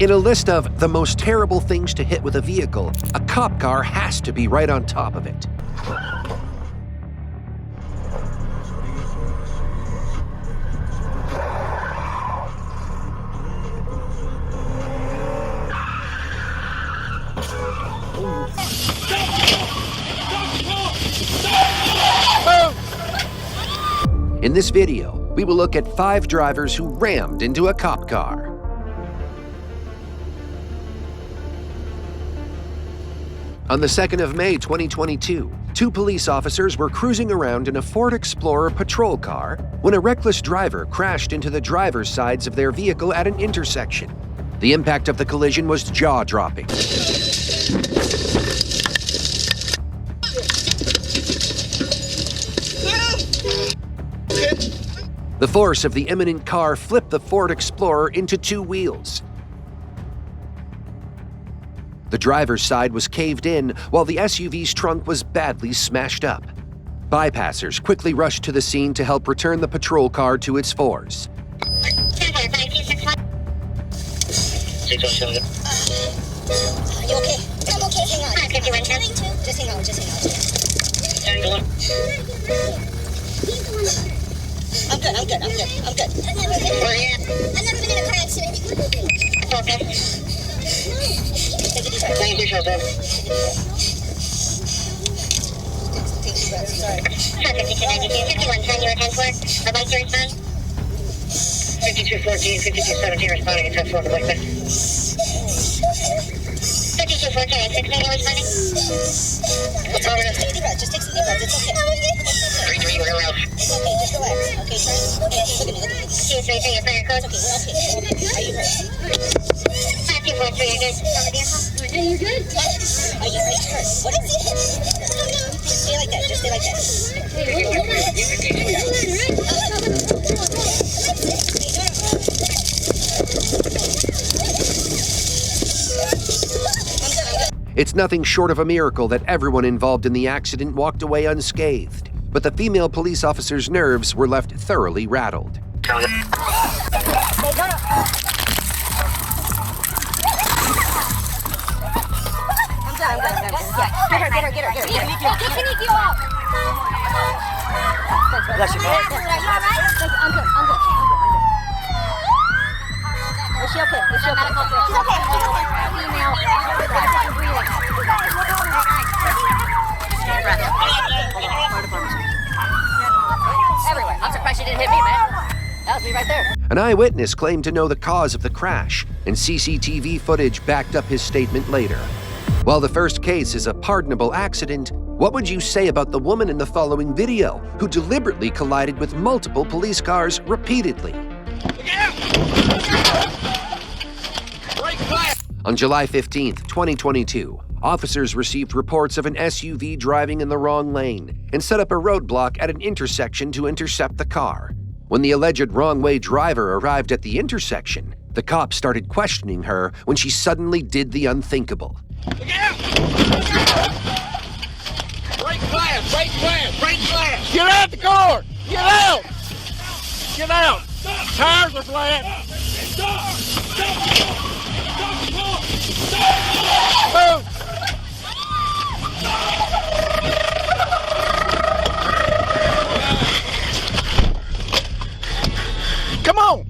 In a list of the most terrible things to hit with a vehicle, a cop car has to be right on top of it. In this video, we will look at 5 drivers who rammed into a cop car. On the 2nd of May 2022, 2 police officers were cruising around in a Ford Explorer patrol car when a reckless driver crashed into the driver's sides of their vehicle at an intersection. The impact of the collision was jaw-dropping. The force of the imminent car flipped the Ford Explorer into 2 wheels. The driver's side was caved in, while the SUV's trunk was badly smashed up. Bypassers quickly rushed to the scene to help return the patrol car to its fours. Are you okay? I'm okay. Hang on. Just hang on. I'm good. I've never been in a car accident. Okay. Take a deep breath. Take a deep breath. Sorry. 5292, 5110, you were 10-4. I'd like to respond. 5214, 5217, responding at 10-4, would like that. 5214, 16, you responding? What's over there? Take a deep breath. Just take some deep breaths. It's okay. 3-3, you're around. It's okay. Just relax. Okay, turn. Okay, look at me. 2-3-3, you're fire code. Okay, we're okay. Are you hurt? 5243, you're good. On the vehicle? Are you good? Are you hurt? What is it? Stay like that. Just stay like that. It's nothing short of a miracle that everyone involved in the accident walked away unscathed, but the female police officer's nerves were left thoroughly rattled. Get her. Bless you, man. I'm good. Is she okay? She's okay. Everywhere. I'm surprised she didn't hit me, man. That was me right there. An eyewitness claimed to know the cause of the crash, and CCTV footage backed up his statement later. While the first case is a pardonable accident, what would you say about the woman in the following video who deliberately collided with multiple police cars repeatedly? On July 15th, 2022, officers received reports of an SUV driving in the wrong lane and set up a roadblock at an intersection to intercept the car. When the alleged wrong-way driver arrived at the intersection, the cops started questioning her when she suddenly did the unthinkable. Break glass! Get out the car! Get out! Tires are flat! Move! Come on!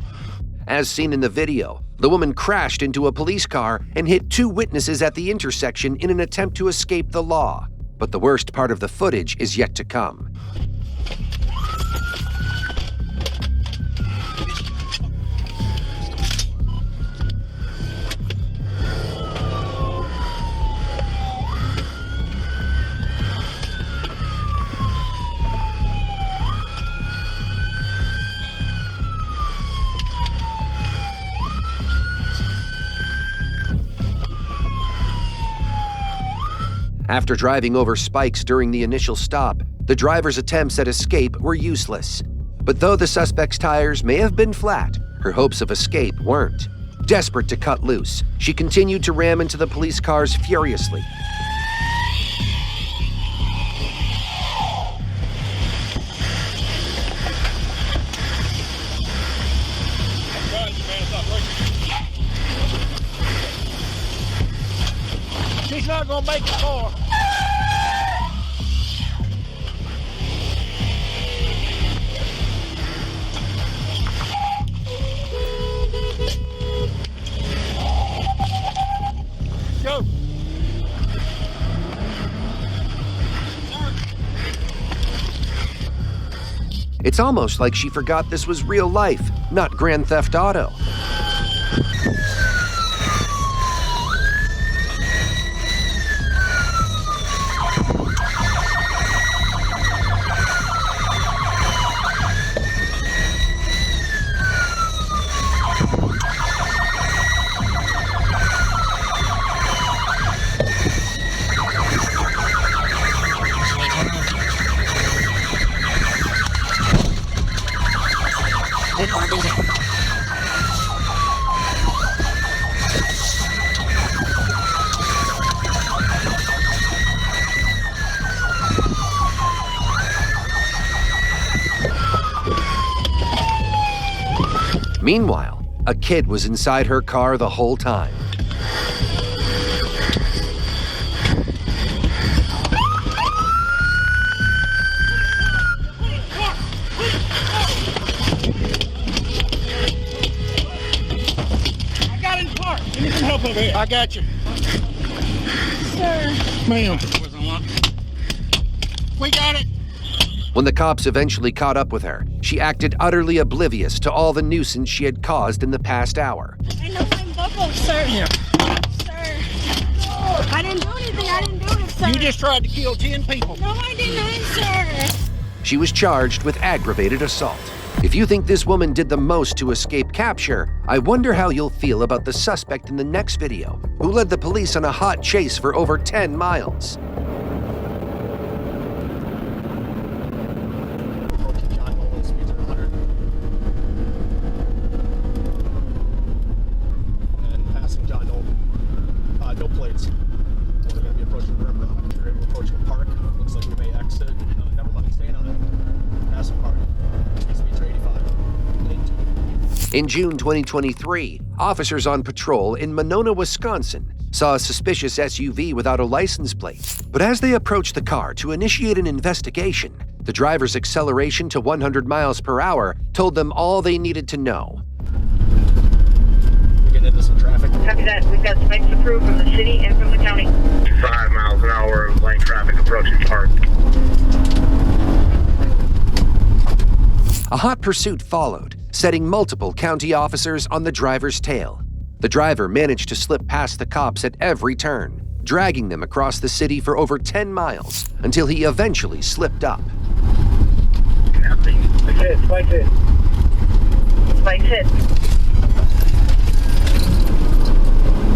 As seen in the video, the woman crashed into a police car and hit 2 witnesses at the intersection in an attempt to escape the law. But the worst part of the footage is yet to come. After driving over spikes during the initial stop, the driver's attempts at escape were useless. But though the suspect's tires may have been flat, her hopes of escape weren't. Desperate to cut loose, she continued to ram into the police cars furiously. not gonna make it far. Go. It's almost like she forgot this was real life, not Grand Theft Auto. Meanwhile, a kid was inside her car the whole time. I got in the car. Give me some help over here. I got you. Sir. Ma'am. We got it. When the cops eventually caught up with her, she acted utterly oblivious to all the nuisance she had caused in the past hour. I know I'm buckled, sir. Yeah. Sir. I didn't do anything. I didn't do it, sir. You just tried to kill 10 people. No, I didn't, sir. She was charged with aggravated assault. If you think this woman did the most to escape capture, I wonder how you'll feel about the suspect in the next video, who led the police on a hot chase for over 10 miles. No plates. We're going to be approaching the river. We're able to approach the park. Looks like we may exit. Never let it stay on it. Pass the park. Speed 85. In June 2023, officers on patrol in Monona, Wisconsin, saw a suspicious SUV without a license plate. But as they approached the car to initiate an investigation, the driver's acceleration to 100 miles per hour told them all they needed to know. We're getting into some traffic. Copy that. We've got spikes approved from the city and from the county. 5 miles an hour of light traffic approaching park. A hot pursuit followed, setting multiple county officers on the driver's tail. The driver managed to slip past the cops at every turn, dragging them across the city for over 10 miles until he eventually slipped up. Spikes hit, spikes hit. Spikes hit.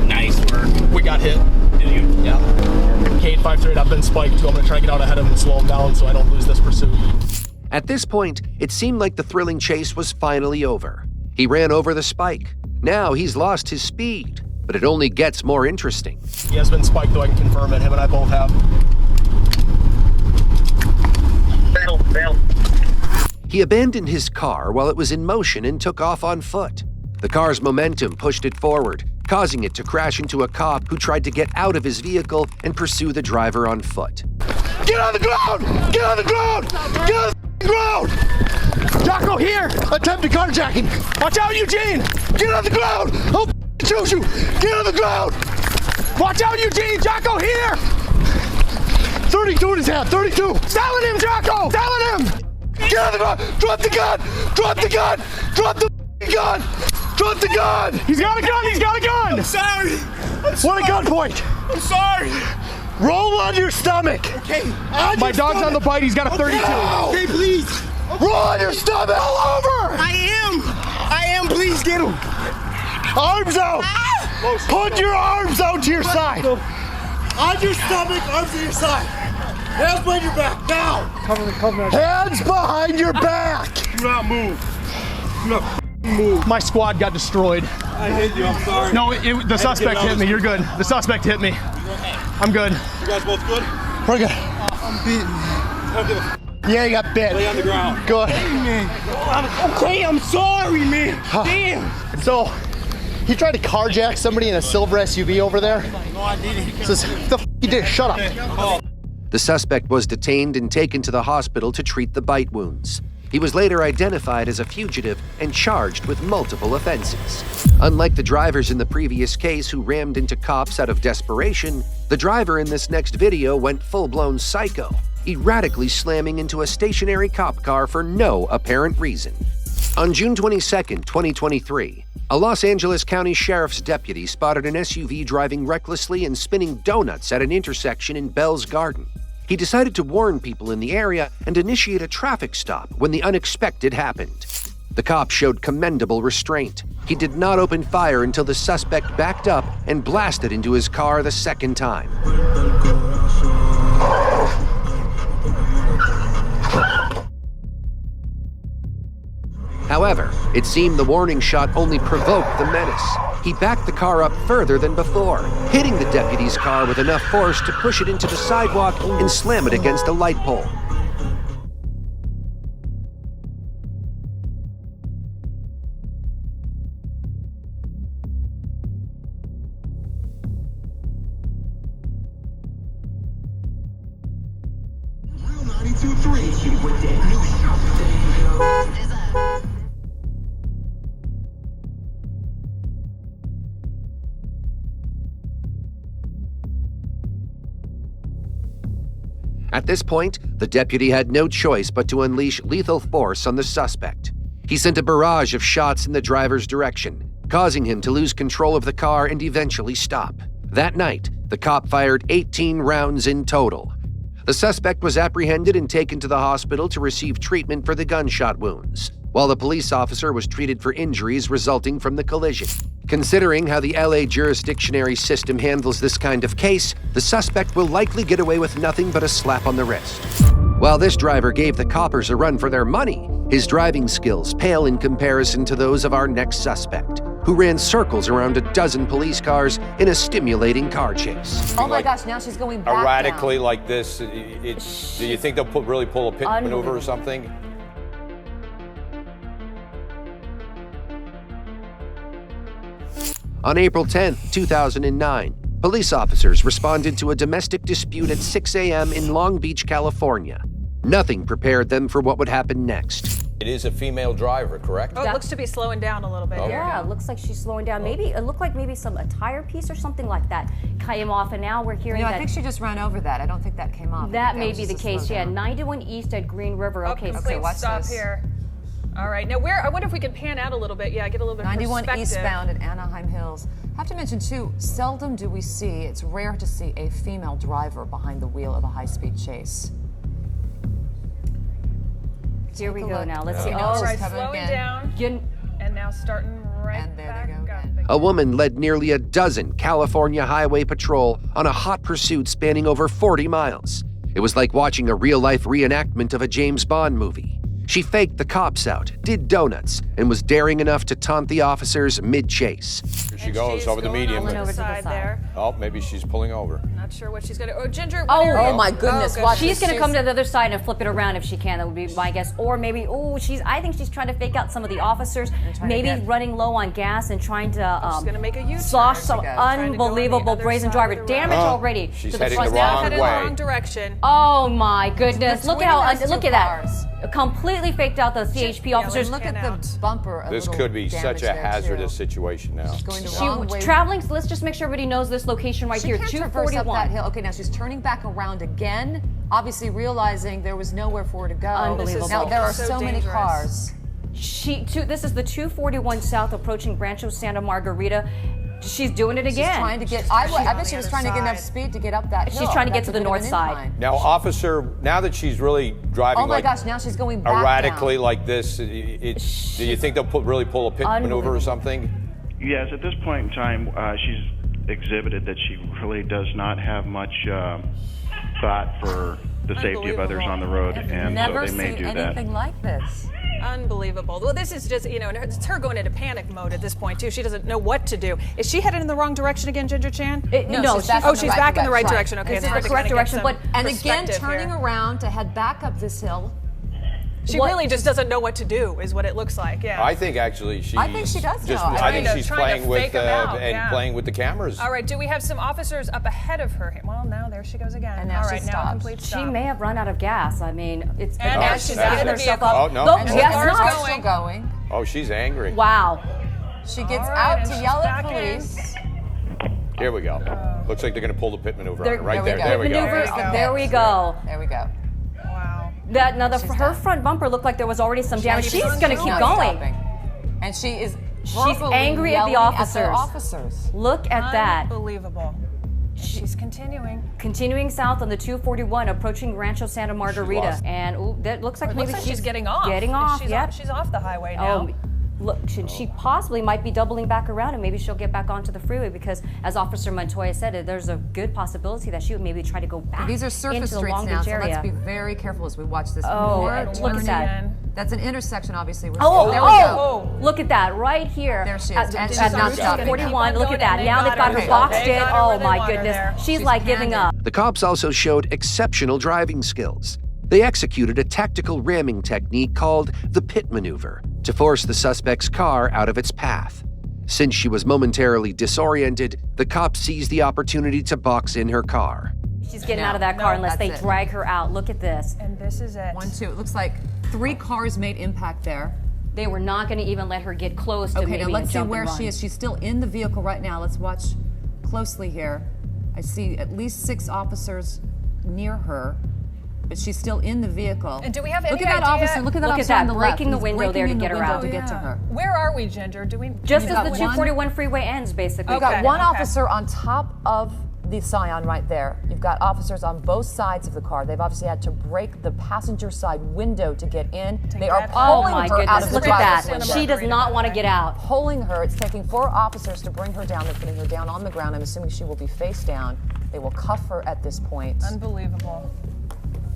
Nice work. We got hit. Did you? Yeah. K853, I've been spiked too. I'm going to try to get out ahead of him and slow him down so I don't lose this pursuit. At this point, it seemed like the thrilling chase was finally over. He ran over the spike. Now he's lost his speed, but it only gets more interesting. He has been spiked, though. I can confirm it. Him and I both have. Bail. He abandoned his car while it was in motion and took off on foot. The car's momentum pushed it forward, causing it to crash into a cop who tried to get out of his vehicle and pursue the driver on foot. Get on the ground! Get on the ground! Get on the ground! Jocko, here! Attempted carjacking! Watch out, Eugene! Get on the ground! I'll shoot you! Get on the ground! Watch out, Eugene! Jocko, here! 32 in his hand! 32! Stall him, Jocko! Stall him! Get on the ground! Drop the gun! Drop the gun! Drop the gun! Drop the gun! He's got a gun! He's got a gun! I'm sorry! What a gunpoint! I'm sorry! Roll on your stomach! Okay. My dog's on the bite. He's got a 32. Okay, please. Roll on your stomach! All over! I am. Please get him. Arms out! Put your arms out to your side. On your stomach, arms to your side. Hands behind your back, now! Cover. Hands behind your back! Do not move. Do not move. My squad got destroyed. I hit you, I'm sorry. No, the suspect hit me. You're good. The suspect hit me. I'm good. You guys both good? We're good. I'm beaten. Yeah, you got bit. Lay on the ground. Good. Okay, I'm sorry, man. Damn. So, he tried to carjack somebody in a silver SUV over there. No, I didn't. Says, the you did. Shut up. The suspect was detained and taken to the hospital to treat the bite wounds. He was later identified as a fugitive and charged with multiple offenses. Unlike the drivers in the previous case who rammed into cops out of desperation, the driver in this next video went full-blown psycho, erratically slamming into a stationary cop car for no apparent reason. On June 22, 2023, a Los Angeles County Sheriff's deputy spotted an SUV driving recklessly and spinning donuts at an intersection in Bell's Garden. He decided to warn people in the area and initiate a traffic stop when the unexpected happened. The cop showed commendable restraint. He did not open fire until the suspect backed up and blasted into his car the second time. However, it seemed the warning shot only provoked the menace. He backed the car up further than before, hitting the deputy's car with enough force to push it into the sidewalk and slam it against a light pole. At this point, the deputy had no choice but to unleash lethal force on the suspect. He sent a barrage of shots in the driver's direction, causing him to lose control of the car and eventually stop. That night, the cop fired 18 rounds in total. The suspect was apprehended and taken to the hospital to receive treatment for the gunshot wounds, while the police officer was treated for injuries resulting from the collision. Considering how the LA jurisdictionary system handles this kind of case, the suspect will likely get away with nothing but a slap on the wrist. While this driver gave the coppers a run for their money, his driving skills pale in comparison to those of our next suspect, who ran circles around a dozen police cars in a stimulating car chase. Oh my gosh, now she's going back erratically down. Like this. Do you think they'll really pull a pit maneuver or something? On April 10, 2009, police officers responded to a domestic dispute at 6 a.m. in Long Beach, California. Nothing prepared them for what would happen next. It is a female driver, correct? Oh, it looks to be slowing down a little bit. Yeah, it looks like she's slowing down. Maybe it looked like a tire piece or something like that came off, and now we're hearing that. I think she just ran over that. I don't think that came off. That may be the case. Yeah, 91 East at Green River. Okay, complete watch stop this. here. All right, now I wonder if we can pan out a little bit. Yeah, get a little bit 91 perspective. eastbound at Anaheim Hills. I have to mention too, seldom do we see, it's rare to see a female driver behind the wheel of a high-speed chase. Here we go now. Let's see. All right, coming slowing again. down. And now starting right And there back they go up. again. A woman led nearly a dozen California highway patrol on a hot pursuit spanning over 40 miles. It was like watching a real-life reenactment of a James Bond movie. She faked the cops out, did donuts, and was daring enough to taunt the officers mid-chase. Here she goes over the median. Over to the side there. Oh, maybe she's pulling over. Not sure what she's going to. Oh, Ginger. Oh my goodness! good. Watch She's this. going to come to the other side and flip it around if she can. That would be my guess. Or maybe, I think she's trying to fake out some of the officers. Maybe running low on gas and trying to she's going to make a U-turn. slosh some Trying to go on the unbelievable other brazen side of driver. the Damage road. already. She's to the heading front. the Now wrong headed way. the wrong direction. Oh my goodness! Look at Between look those at two that. Completely faked out the CHP officers. Look at the bumper. This could be such a hazardous situation now. Going the wrong way. Traveling. So let's just make sure everybody knows this location right here. She can't traverse up that 241. hill. Okay, now she's turning back around again, obviously realizing there was nowhere for her to go. Unbelievable. Now there are So so many dangerous. cars. This is the 241 South approaching Rancho Santa Margarita. She's doing it again. She's trying to get. I bet she was trying to get enough speed to get up that hill. She's trying to get That's to a the bit of north an side. incline. Now, officer, now that she's really driving Oh my like gosh! Now she's going back erratically down. like this, do you think they'll really pull a pit maneuver or something? Yes, at this point in time, she's exhibited that she really does not have much thought for the safety of others on the road, and Never so they may seen do that. anything like this. Unbelievable. Well, this is just, it's her going into panic mode at this point, too. She doesn't know what to do. Is she headed in the wrong direction again, Ginger Chan? No, she's back she's back in the right direction. Okay, This it's is hard the to correct kinda get direction, some but And again, perspective turning here. around to head back up this hill. She really just doesn't know what to do, is what it looks like. Yeah. I think actually she's. I think she does know. I think she's playing with playing with the cameras. All right. Do we have some officers up ahead of her? Well, now there she goes again. And now All she right, now stops. a complete stop. She may have run out of gas. I mean, it's And now she's getting herself up. Oh no! Nope, And yes, the car's not. Still going. Oh, she's angry. Wow. She gets All right, out and to she's yell at back in. police. Here we go. Looks like they're going to pull the pit maneuver on her. Right there there. we There we go. go. There we go. There we go. Wow. Her front bumper looked like there was already some damage. She's going to keep going. Stopping. And she is She's angry at the officers. Look at that. Unbelievable. She's continuing. Continuing south on the 241, approaching Rancho Santa Margarita. And that looks like maybe she's getting off. Getting off, yep. She's off the highway now. Look, she possibly might be doubling back around, and maybe she'll get back onto the freeway because, as Officer Montoya said, there's a good possibility that she would maybe try to go back These are surface into the streets Long now, Beach so area. let's be very careful as we watch this. Look at that. That's an intersection, obviously. There we go. Look at that right here. There she is. At not stopping. 41. Look at that. Now they've got her boxed in. Oh my goodness. She's like giving up. The cops also showed exceptional driving skills. They executed a tactical ramming technique called the pit maneuver to force the suspect's car out of its path. Since she was momentarily disoriented, the cops seized the opportunity to box in her car. She's getting out of that car unless they drag her out. Look at this. And this is it. 1, 2. It looks like 3 cars made impact there. They were not going to even let her get close to Okay, now let's see where she is. She's still in the vehicle right now. Let's watch closely here. I see at least 6 officers near her, but she's still in the vehicle. And do we have any idea? Look at that officer. Look at that officer on the left. Breaking the window there to get her out. To get to her. Where are we, Ginger? Do we just as the 241 freeway ends, basically? We've got one officer on top of the Scion right there. You've got officers on both sides of the car. They've obviously had to break the passenger side window to get in. They are pulling her out of the Look at that. window. She does not want to get out. Pulling her. It's taking 4 officers to bring her down. They're putting her down on the ground. I'm assuming she will be face down. They will cuff her at this point. Unbelievable.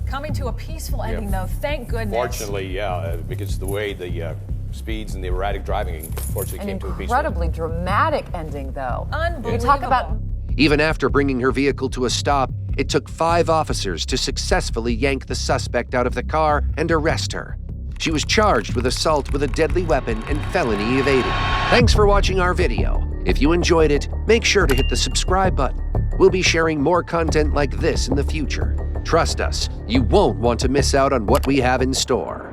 Coming to a peaceful ending, though. Thank goodness. Fortunately, yeah, because the way the speeds and the erratic driving, unfortunately, came to a peaceful end. Incredibly dramatic ending, though. Unbelievable. You talk about. Even after bringing her vehicle to a stop, it took 5 officers to successfully yank the suspect out of the car and arrest her. She was charged with assault with a deadly weapon and felony evading. Thanks for watching our video. If you enjoyed it, make sure to hit the subscribe button. We'll be sharing more content like this in the future. Trust us, you won't want to miss out on what we have in store.